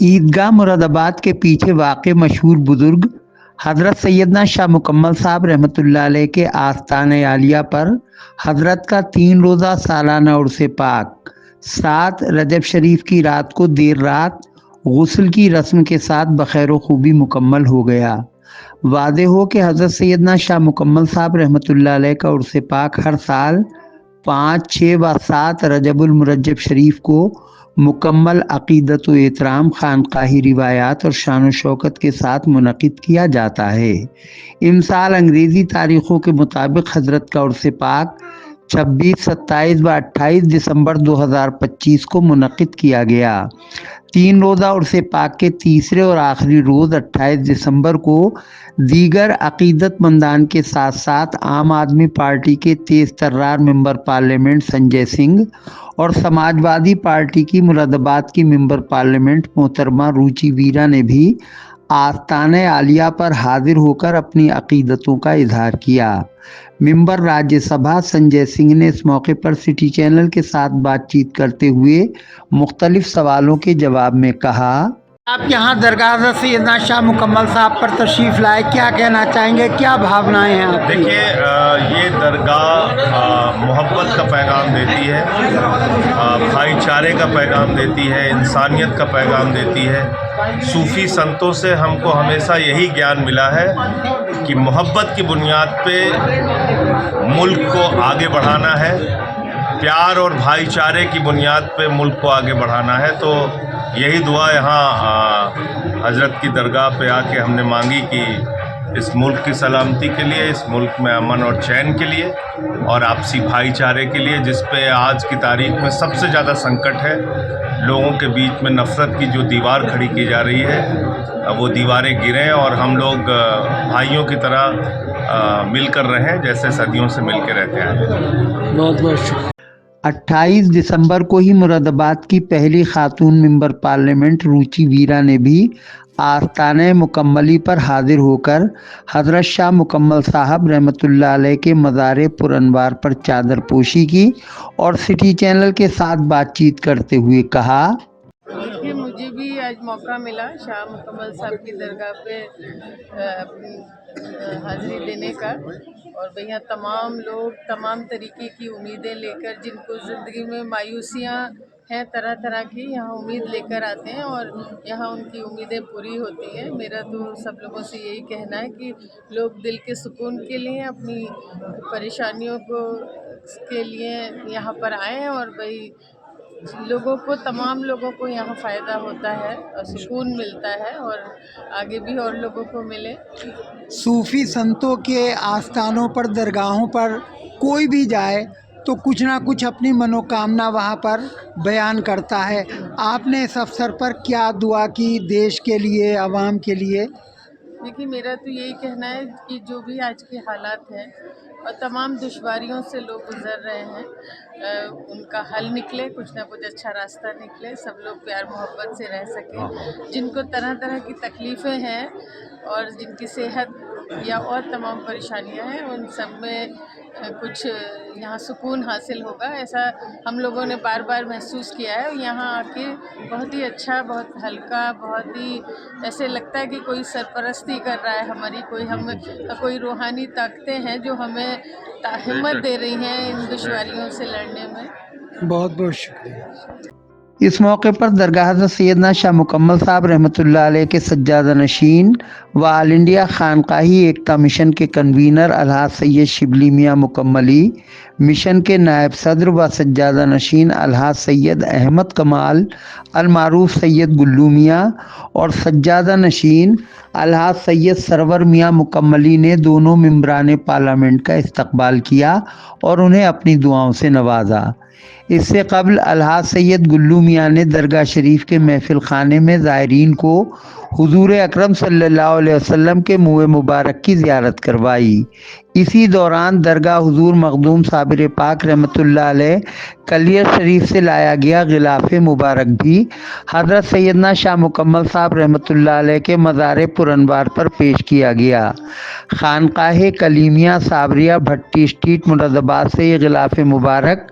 عیدگاہ مرادآباد کے پیچھے واقع مشہور بزرگ حضرت سیدنا شاہ مکمل صاحب رحمۃ اللہ علیہ کے آستان عالیہ پر حضرت کا 3 روزہ سالانہ عرس پاک 7 رجب شریف کی رات کو دیر رات غسل کی رسم کے ساتھ بخیر و خوبی مکمل ہو گیا۔ واضح ہو کہ حضرت سیدنا شاہ مکمل صاحب رحمۃ اللہ علیہ کا عرس پاک ہر سال 5، 6 و 7 رجب المرجب شریف کو مکمل عقیدت و احترام، خانقاہی روایات اور شان و شوکت کے ساتھ منعقد کیا جاتا ہے۔ امسال انگریزی تاریخوں کے مطابق حضرت کا عرس پاک 26، 27 و 28 دسمبر 2025 کو منعقد کیا گیا۔ 3 روزہ عرس پاک کے تیسرے اور آخری روز 28 دسمبر کو دیگر عقیدت مندان کے ساتھ ساتھ عام آدمی پارٹی کے تیز ترار ممبر پارلیمنٹ سنجے سنگھ اور سماج وادی پارٹی کی مرادآباد کی ممبر پارلیمنٹ محترمہ روچی ویرا نے بھی آستان عالیہ پر حاضر ہو کر اپنی عقیدتوں کا اظہار کیا۔ ممبر راجیہ سبھا سنجے سنگھ نے اس موقع پر سٹی چینل کے ساتھ بات چیت کرتے ہوئے مختلف سوالوں کے جواب میں کہا: آپ یہاں درگاہ حضرت سیدنا شاہ مکمل صاحب پر تشریف لائے، کیا کہنا چاہیں گے، کیا بھاونائیں ہیں آپ کی؟ دیکھیے، یہ درگاہ محبت کا پیغام دیتی ہے، بھائی چارے کا پیغام دیتی ہے، انسانیت کا پیغام دیتی ہے۔ صوفی سنتوں سے ہم کو ہمیشہ یہی گیان ملا ہے کہ محبت کی بنیاد پہ ملک کو آگے بڑھانا ہے، پیار اور بھائی چارے کی بنیاد پہ ملک کو آگے بڑھانا ہے۔ تو یہی دعا یہاں حضرت کی درگاہ پہ آ کے ہم نے مانگی کہ اس ملک کی سلامتی کے لیے، اس ملک میں امن اور چین کے لیے اور آپسی بھائی چارے کے لیے، جس پہ آج کی تاریخ میں سب سے زیادہ سنکٹ ہے۔ لوگوں کے بیچ میں نفرت کی جو دیوار کھڑی کی جا رہی ہے، وہ دیواریں گریں اور ہم لوگ بھائیوں کی طرح مل کر رہیں جیسے صدیوں سے مل کے رہتے ہیں۔ بہت بہت شکریہ۔ 28 دسمبر کو ہی مراد آباد کی پہلی خاتون ممبر پارلیمنٹ روچی ویرا نے بھی آستانہ مکملی پر حاضر ہو کر حضرت شاہ مکمل صاحب رحمۃ اللہ علیہ کے مزار پر انوار پر چادر پوشی کی اور سٹی چینل کے ساتھ بات چیت کرتے ہوئے کہا: دیکھیے، مجھے بھی آج موقع ملا شاہ مکمل صاحب کی درگاہ پہ اپنی حاضری دینے کا، اور بھیا تمام لوگ تمام طریقے کی امیدیں لے کر، جن کو زندگی میں مایوسیاں ہیں طرح طرح کی، یہاں امید لے کر آتے ہیں اور یہاں ان کی امیدیں پوری ہوتی ہیں۔ میرا تو سب لوگوں سے یہی کہنا ہے کہ لوگ دل کے سکون کے لیے، اپنی پریشانیوں کے لیے یہاں پر آئیں، اور بھائی تمام لوگوں کو یہاں فائدہ ہوتا ہے اور سکون ملتا ہے، اور آگے بھی اور لوگوں کو ملے۔ صوفی سنتوں کے آستانوں پر، درگاہوں پر کوئی بھی جائے تو کچھ نہ کچھ اپنی منوکامنا وہاں پر بیان کرتا ہے۔ آپ نے اس افسر پر کیا دعا کی دیش کے لیے، عوام کے لیے؟ دیکھیے، میرا تو یہی کہنا ہے کہ جو بھی آج کے حالات ہیں اور تمام دشواریوں سے لوگ گزر رہے ہیں، ان کا حل نکلے، کچھ نہ کچھ اچھا راستہ نکلے، سب لوگ پیار محبت سے رہ سکیں۔ جن کو طرح طرح کی تکلیفیں ہیں اور جن کی صحت یا اور تمام پریشانیاں ہیں، ان سب میں کچھ یہاں سکون حاصل ہوگا، ایسا ہم لوگوں نے بار بار محسوس کیا ہے۔ یہاں آ کے بہت ہی اچھا، بہت ہلکا، بہت ہی ایسے لگتا ہے کہ کوئی سرپرستی کر رہا ہے ہماری، کوئی روحانی طاقتیں ہیں جو ہمیں ہمت دے رہی ہیں ان دشواریوں سے لڑنے میں۔ بہت بہت شکریہ۔ اس موقع پر درگاہ حضرت سیدنا شاہ مکمل صاحب رحمۃ اللہ علیہ کے سجادہ نشین و آل انڈیا خانقاہی ایکتا مشن کے کنوینر الحاج سید شبلی میاں مکملی، مشن کے نائب صدر و سجادہ نشین الحاج سید احمد کمال المعروف سید گلو میاں اور سجادہ نشین الحاج سید سرور میاں مکملی نے دونوں ممبران پارلیمنٹ کا استقبال کیا اور انہیں اپنی دعاؤں سے نوازا۔ اس سے قبل الحاج سید گلو میاں نے درگاہ شریف کے محفل خانے میں زائرین کو حضور اکرم صلی اللہ علیہ وسلم کے منہ مبارک کی زیارت کروائی۔ اسی دوران درگاہ حضور مخدوم صابر پاک رحمۃ اللہ علیہ کلیئر شریف سے لایا گیا غلاف مبارک بھی حضرت سیدنا شاہ مکمل صاحب رحمۃ اللہ علیہ کے مزار پر انوار پر پیش کیا گیا۔ خانقاہ کلیمیہ صابریہ بھٹی اسٹریٹ مراد آباد سے یہ غلاف مبارک